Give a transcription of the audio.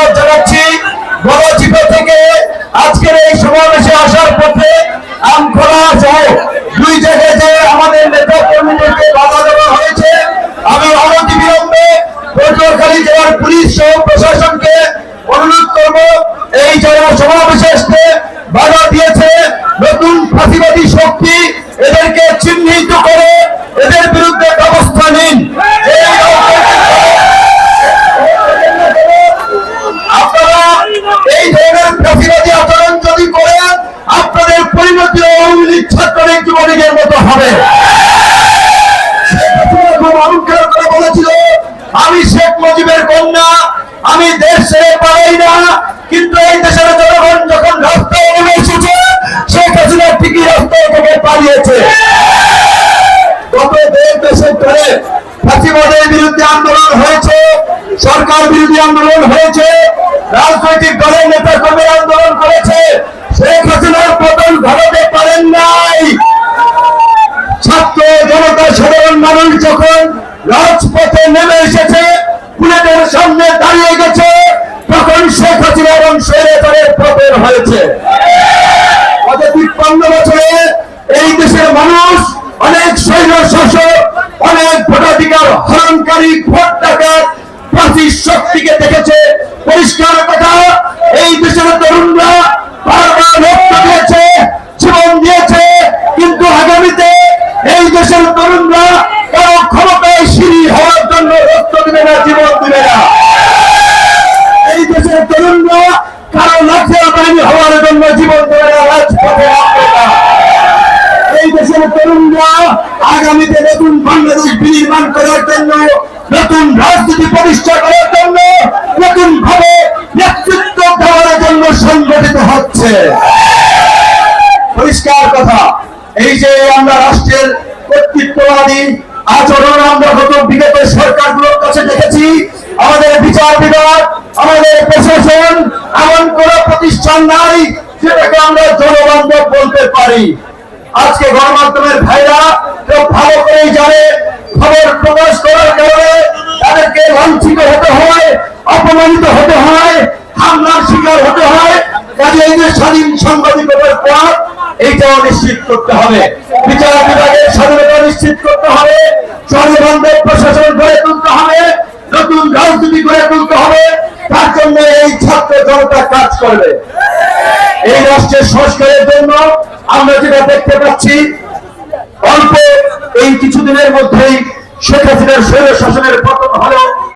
ধন্যবাদ জানাচ্ছি। বড়চিপা থেকে আজকের এই সমাবেশে আসার পথে আমখোলা সহ দুই জায়গায় যে আমাদের নেতা কর্মীদেরকে বাধা দেওয়া হয়েছে, আমি অনতিবিলম্বে পটুয়াখালী জেলার পুলিশ সহ প্রশাসনকে অনুরোধ করব, এই যারা সমাবেশে আসতে বাধা দিয়েছে, নতুন ফাঁসিবাদী শক্তি, এদেরকে চিহ্নিত করে এদের বিরুদ্ধে ব্যবস্থা নিন। আপনারা এই ধরনের ফাঁসিবাদী আচরণ যদি করেন, আপনাদের পরিণতি আওয়ামী লীগ ছাত্রলীগ যুবলীগের মতো হবে। খুব অহংকার করে বলেছিল, আমি শেখ মুজিবের কন্যা, আমি দেশ ছেড়ে পালাই না। কিন্তু এই দেশের জনগণ যখন রাস্তায় নেমে এসেছে, শেখ হাসিনা ঠিকই রাস্তায় থেকে পালিয়েছে। গত দেড় দশক ধরে ফাঁসিবাদের বিরুদ্ধে আন্দোলন হয়েছে, সরকার বিরোধী আন্দোলন হয়েছে, রাজনৈতিক দলের নেতা কর্মী আন্দোলন করেছে। শেখ হাসিনার পতন ঘটাতে পারেন নাই। ছাত্র জনতা সাধারণ মানুষ যখন রাজপথে নেমে এসেছে, পুলিশের সামনে দাঁড়িয়ে গেছে, তখন শেখ হাসিনা এবং স্বৈরাচারের পতন হয়েছে। গত ৫৩ বছরে এই দেশের মানুষ অনেক স্বৈর শাসক, অনেক ভোটাধিকার হরণকারী, ভোট ডাকাত, ফাঁসির শক্তিকে দেখেছে। পরিষ্কার কথা, এই দেশের তরুণরা বারবার রক্ত দিয়েছে, জীবন দিয়েছে, কিন্তু আগামীতে এই দেশের তরুণরা কারো ক্ষমতায় সিঁড়ি হওয়ার জন্য রক্ত দিবে না, জীবন দিবে না। এই দেশের তরুণরা কারো লাঠিয়া বাহিনী হওয়ার জন্য জীবন দেবে না, রাজপথে আসবে না। এই দেশের তরুণরা আগামীতে নতুন বাংলাদেশ বিনির্মাণ করার জন্য, নতুন রাজনীতি প্রতিষ্ঠা করার জন্য, নতুন ভাবে নেতৃত্ব দেওয়ার জন্য সংগঠিত হচ্ছে। পরিষ্কার কথা, এই যে আমরা রাষ্ট্রের কর্তৃত্ববাদী আচরণ আমরা গত বিগত সরকারগুলোর কাছে দেখেছি, আমাদের বিচার বিভাগ, আমাদের প্রশাসন, এমন কোন প্রতিষ্ঠান নাই যেটাকে আমরা জনবান্ধব বলতে পারি। আজকে গণমাধ্যমের ভাইরা খুব ভালো করেই জানে, খবর প্রকাশ করার কারণে তাদেরকে লাঞ্ছিত হতে হয়, অপমানিত হতে হয়, হামলার শিকার হতে হয়। কাজে এই যে স্বাধীন সাংবাদিকতার পথ, এইটাও নিশ্চিত করতে হবে। বিচার বিভাগের স্বাধীনতা নিশ্চিত করতে হবে, জনবান্ধব প্রশাসন গড়ে তুলতে হবে, নতুন রাজনীতি গড়ে তুলতে হবে। তার জন্য এই ছাত্র জনতা কাজ করবে। এই রাষ্ট্রের সংস্কারের জন্য আমরা যেটা দেখতে পাচ্ছি, অল্প এই কিছুদিনের মধ্যেই শেখ হাসিনার স্বৈর শাসনের পতন হলো।